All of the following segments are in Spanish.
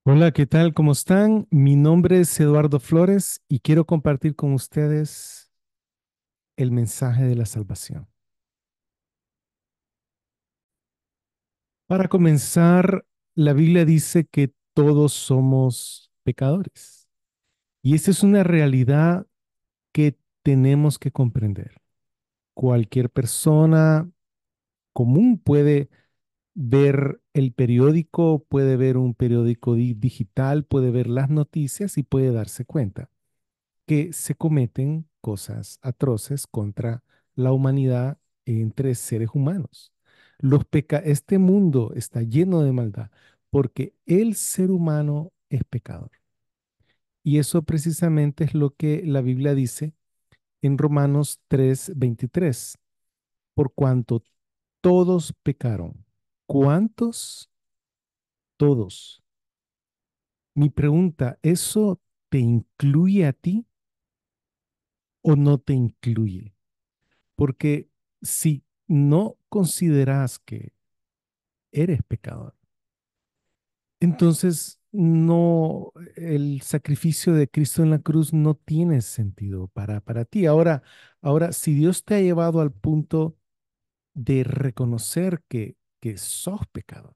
Hola, ¿qué tal? ¿Cómo están? Mi nombre es Eduardo Flores y quiero compartir con ustedes el mensaje de la salvación. Para comenzar, la Biblia dice que todos somos pecadores y esa es una realidad que tenemos que comprender. Cualquier persona común puede ver el periódico, puede ver un periódico digital, puede ver las noticias y puede darse cuenta que se cometen cosas atroces contra la humanidad entre seres humanos. Este mundo está lleno de maldad porque el ser humano es pecador. Y eso precisamente es lo que la Biblia dice en Romanos 3:23. Por cuanto todos pecaron. ¿Cuántos? Todos. Mi pregunta, ¿eso te incluye a ti o no te incluye? Porque si no consideras que eres pecador, entonces no, el sacrificio de Cristo en la cruz no tiene sentido para ti. Ahora, si Dios te ha llevado al punto de reconocer que sos pecador,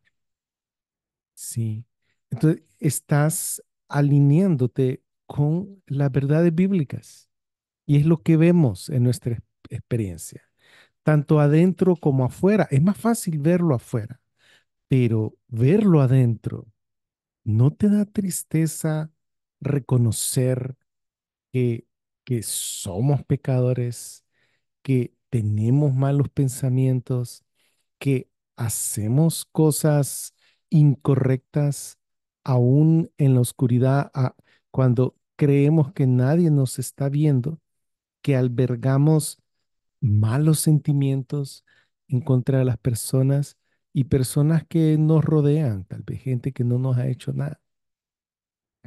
sí, entonces estás alineándote con las verdades bíblicas y es lo que vemos en nuestra experiencia, tanto adentro como afuera. Es más fácil verlo afuera, pero verlo adentro, ¿no te da tristeza reconocer que, que somos pecadores, que tenemos malos pensamientos, que hacemos cosas incorrectas aún en la oscuridad, cuando creemos que nadie nos está viendo, que albergamos malos sentimientos en contra de las personas y personas que nos rodean, tal vez gente que no nos ha hecho nada?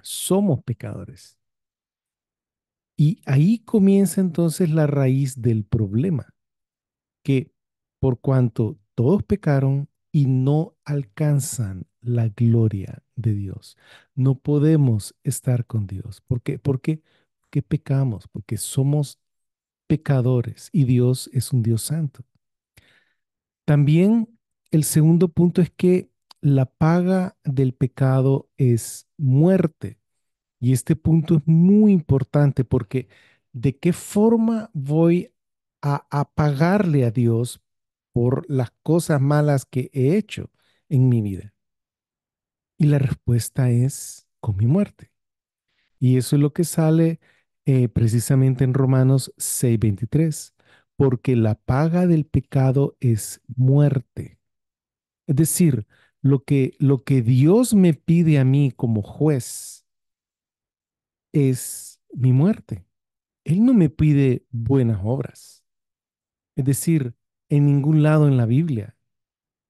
Somos pecadores. Y ahí comienza entonces la raíz del problema, que por cuanto todos pecaron y no alcanzan la gloria de Dios, no podemos estar con Dios. ¿Por qué? Porque pecamos, porque somos pecadores y Dios es un Dios santo. También el segundo punto es que la paga del pecado es muerte. Y este punto es muy importante porque ¿de qué forma voy a pagarle a Dios por las cosas malas que he hecho en mi vida? Y la respuesta es con mi muerte. Y eso es lo que sale precisamente en Romanos 6:23, porque la paga del pecado es muerte. Es decir, lo que Dios me pide a mí como juez es mi muerte. Él no me pide buenas obras. Es decir, en ningún lado en la Biblia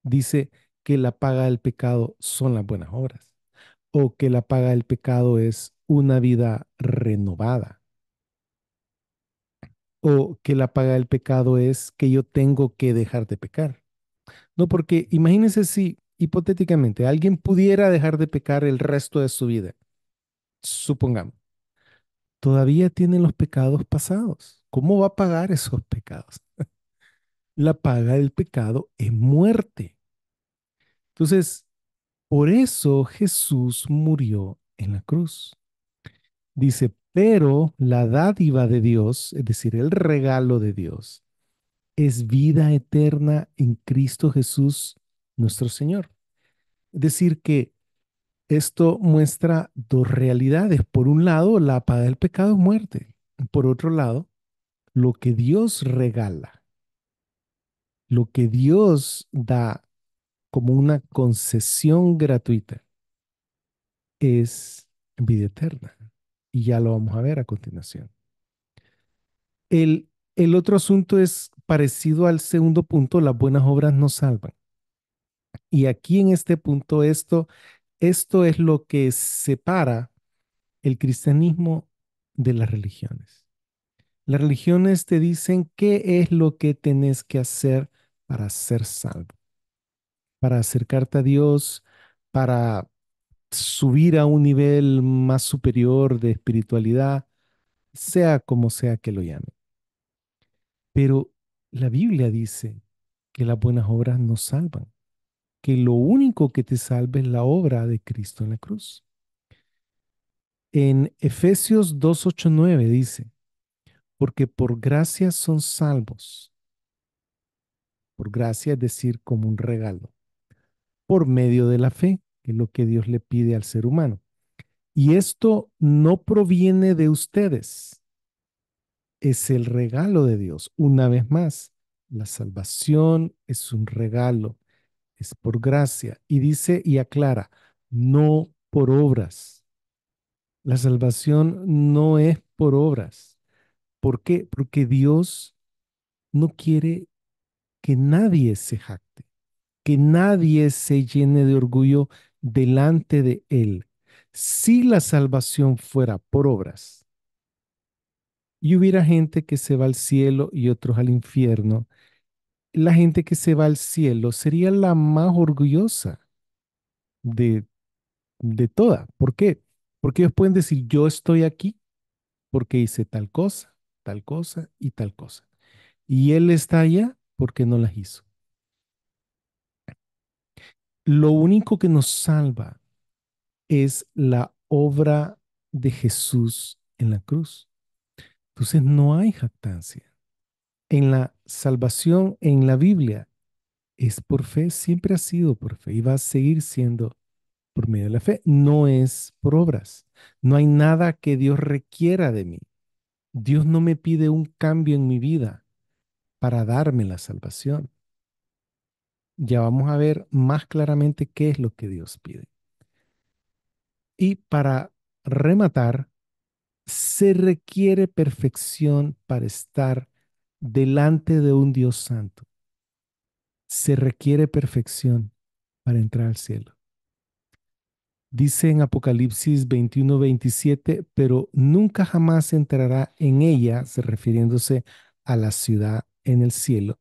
dice que la paga del pecado son las buenas obras o que la paga del pecado es una vida renovada o que la paga del pecado es que yo tengo que dejar de pecar. No, porque imagínense si hipotéticamente alguien pudiera dejar de pecar el resto de su vida, supongamos, todavía tiene los pecados pasados. ¿Cómo va a pagar esos pecados? La paga del pecado es muerte. Entonces, por eso Jesús murió en la cruz. Dice, pero la dádiva de Dios, es decir, el regalo de Dios, es vida eterna en Cristo Jesús, nuestro Señor. Es decir, que esto muestra dos realidades. Por un lado, la paga del pecado es muerte. Por otro lado, lo que Dios regala, lo que Dios da como una concesión gratuita es vida eterna. Y ya lo vamos a ver a continuación. El otro asunto es parecido al segundo punto, las buenas obras nos salvan. Y aquí en este punto, esto es lo que separa el cristianismo de las religiones. Las religiones te dicen qué es lo que tenés que hacer para ser salvo, para acercarte a Dios, para subir a un nivel más superior de espiritualidad, sea como sea que lo llame. Pero la Biblia dice que las buenas obras no salvan, que lo único que te salva es la obra de Cristo en la cruz. En Efesios 2:8-9 dice, porque por gracia son salvos, por gracia es decir, como un regalo, por medio de la fe, que es lo que Dios le pide al ser humano. Y esto no proviene de ustedes, es el regalo de Dios. Una vez más, la salvación es un regalo, es por gracia. Y dice y aclara, no por obras. La salvación no es por obras. ¿Por qué? Porque Dios no quiere que nadie se jacte, que nadie se llene de orgullo delante de Él. Si la salvación fuera por obras y hubiera gente que se va al cielo y otros al infierno, la gente que se va al cielo sería la más orgullosa de, de toda. ¿Por qué? Porque ellos pueden decir, yo estoy aquí porque hice tal cosa y tal cosa. Y Él está allá porque no las hizo. Lo único que nos salva es la obra de Jesús en la cruz. Entonces no hay jactancia. En la salvación, en la Biblia, es por fe, siempre ha sido por fe y va a seguir siendo por medio de la fe. No es por obras. No hay nada que Dios requiera de mí. Dios no me pide un cambio en mi vida para darme la salvación. Ya vamos a ver más claramente qué es lo que Dios pide. Y para rematar, se requiere perfección para estar delante de un Dios santo. Se requiere perfección para entrar al cielo. Dice en Apocalipsis 21-27, pero nunca jamás entrará en ella, se refiriéndose a la ciudad en el cielo,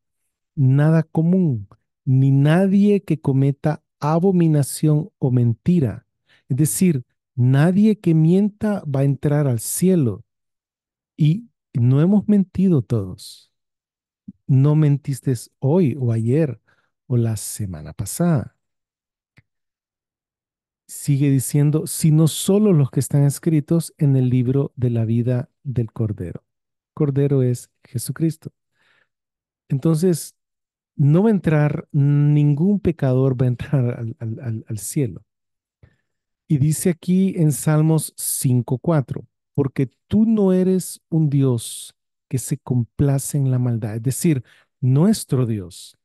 nada común, ni nadie que cometa abominación o mentira. Es decir, nadie que mienta va a entrar al cielo. Y no hemos mentido todos. No mentiste hoy o ayer o la semana pasada. Sigue diciendo, sino solo los que están escritos en el libro de la vida del Cordero. Cordero es Jesucristo. Entonces, no va a entrar, ningún pecador va a entrar al cielo. Y dice aquí en Salmos 5:4, porque tú no eres un Dios que se complace en la maldad. Es decir, nuestro Dios,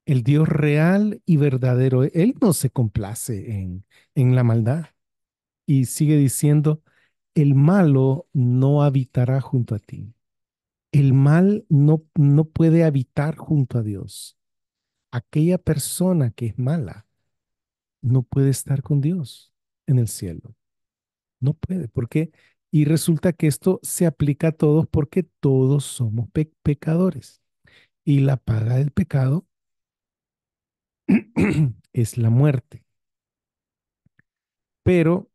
el Dios real y verdadero, Él no se complace en la maldad. Y sigue diciendo, el malo no habitará junto a ti. El mal no puede habitar junto a Dios. Aquella persona que es mala no puede estar con Dios en el cielo. No puede. ¿Por qué? Y resulta que esto se aplica a todos porque todos somos pecadores. Y la paga del pecado es la muerte. Pero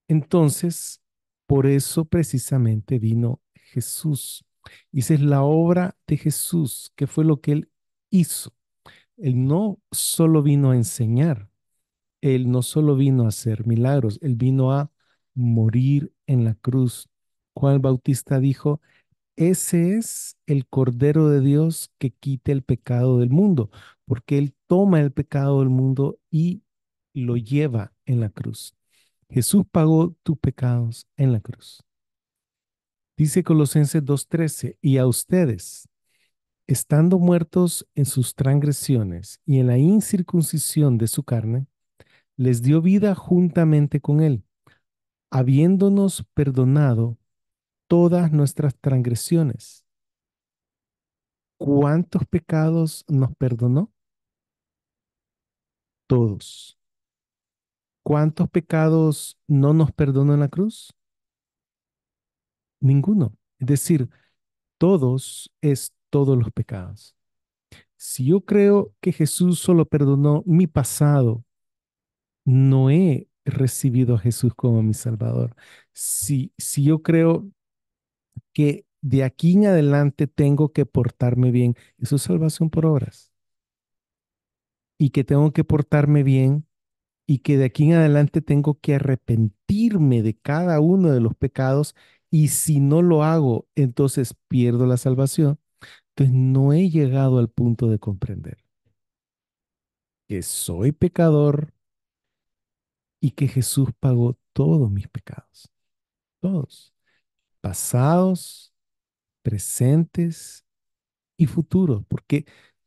entonces, por eso precisamente vino Jesús. Y esa es la obra de Jesús, que fue lo que él hizo. Él no solo vino a enseñar, él no solo vino a hacer milagros, él vino a morir en la cruz. Juan el Bautista dijo, ese es el Cordero de Dios que quita el pecado del mundo, porque Él toma el pecado del mundo y lo lleva en la cruz. Jesús pagó tus pecados en la cruz. Dice Colosenses 2:13, y a ustedes, estando muertos en sus transgresiones y en la incircuncisión de su carne, les dio vida juntamente con Él, habiéndonos perdonado todas nuestras transgresiones. ¿Cuántos pecados nos perdonó? Todos. ¿Cuántos pecados no nos perdonó en la cruz? Ninguno. Es decir, todos es todos los pecados. Si yo creo que Jesús solo perdonó mi pasado, no he recibido a Jesús como mi Salvador, si yo creo que de aquí en adelante tengo que portarme bien, eso es salvación por obras, y que tengo que portarme bien y que de aquí en adelante tengo que arrepentirme de cada uno de los pecados y si no lo hago, entonces pierdo la salvación. Entonces no he llegado al punto de comprender que soy pecador y que Jesús pagó todos mis pecados, todos, pasados, presentes y futuros, porque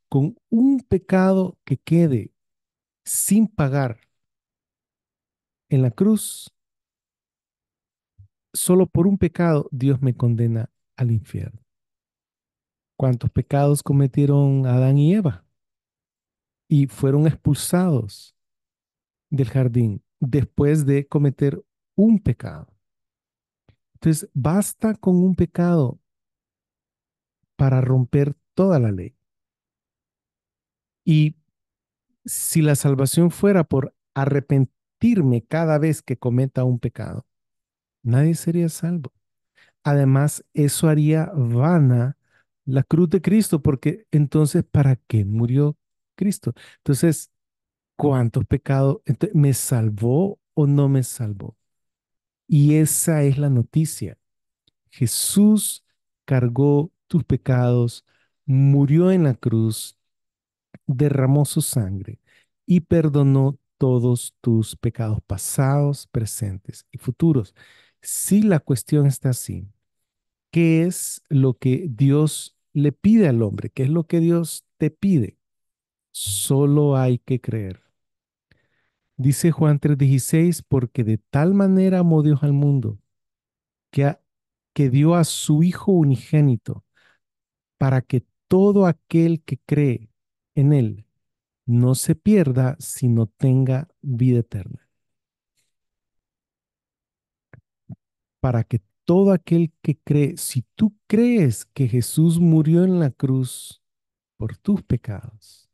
con un pecado que quede sin pagar en la cruz, solo por un pecado Dios me condena al infierno. ¿Cuántos pecados cometieron Adán y Eva? Y fueron expulsados del jardín después de cometer un pecado. Entonces, basta con un pecado para romper toda la ley. Y si la salvación fuera por arrepentirme cada vez que cometa un pecado, nadie sería salvo. Además, eso haría vana la cruz de Cristo, porque entonces, ¿para qué murió Cristo? Entonces, ¿cuántos pecados? ¿Me salvó o no me salvó? Y esa es la noticia. Jesús cargó tus pecados, murió en la cruz, derramó su sangre y perdonó todos tus pecados pasados, presentes y futuros. Si la cuestión está así, ¿qué es lo que Dios le pide al hombre? ¿Qué es lo que Dios te pide? Solo hay que creer. Dice Juan 3:16, porque de tal manera amó Dios al mundo, que, que dio a su Hijo unigénito, para que todo aquel que cree en Él no se pierda, sino tenga vida eterna. Para que todo aquel que cree, si tú crees que Jesús murió en la cruz por tus pecados,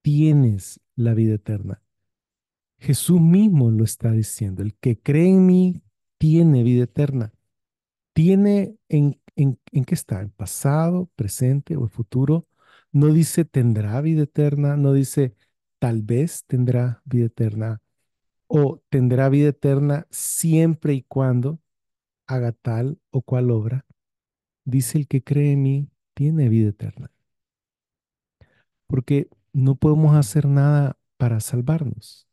tienes la vida eterna. Jesús mismo lo está diciendo. El que cree en mí tiene vida eterna. Tiene en qué está, en pasado, presente o el futuro. No dice tendrá vida eterna, no dice tal vez tendrá vida eterna o tendrá vida eterna siempre y cuando haga tal o cual obra. Dice el que cree en mí tiene vida eterna, porque no podemos hacer nada para salvarnos.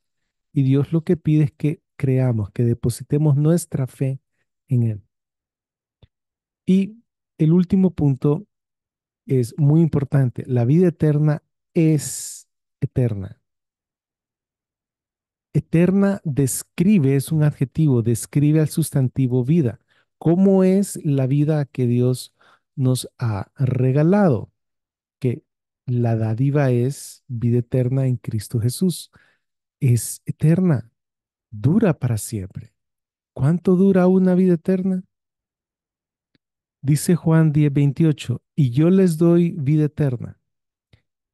Y Dios lo que pide es que creamos, que depositemos nuestra fe en Él. Y el último punto es muy importante. La vida eterna es eterna. Eterna describe, es un adjetivo, describe al sustantivo vida. ¿Cómo es la vida que Dios nos ha regalado? Que la dádiva es vida eterna en Cristo Jesús. Es eterna, dura para siempre. ¿Cuánto dura una vida eterna? Dice Juan 10:28, y yo les doy vida eterna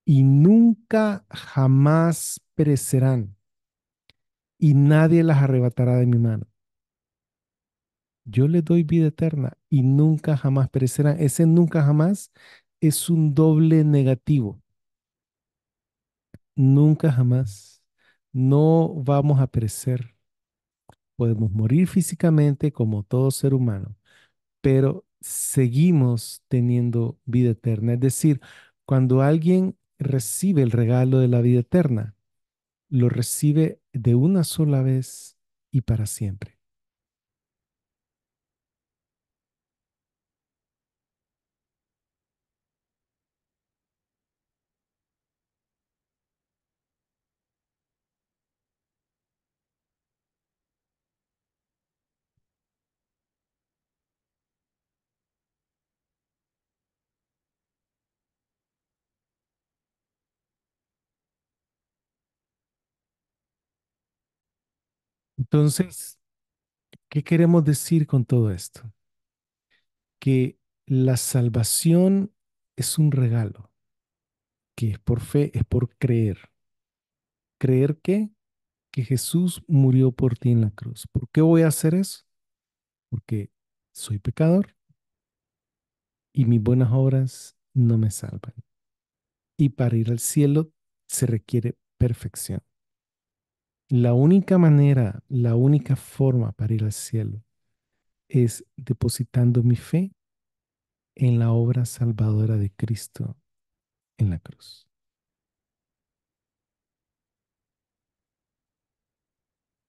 y nunca jamás perecerán y nadie las arrebatará de mi mano. Yo les doy vida eterna y nunca jamás perecerán. Ese nunca jamás es un doble negativo. Nunca jamás. No vamos a perecer. Podemos morir físicamente como todo ser humano, pero seguimos teniendo vida eterna. Es decir, cuando alguien recibe el regalo de la vida eterna, lo recibe de una sola vez y para siempre. Entonces, ¿qué queremos decir con todo esto? Que la salvación es un regalo, que es por fe, es por creer. ¿Creer qué? que Jesús murió por ti en la cruz. ¿Por qué voy a hacer eso? Porque soy pecador y mis buenas obras no me salvan. Y para ir al cielo se requiere perfección. La única manera, la única forma para ir al cielo es depositando mi fe en la obra salvadora de Cristo en la cruz.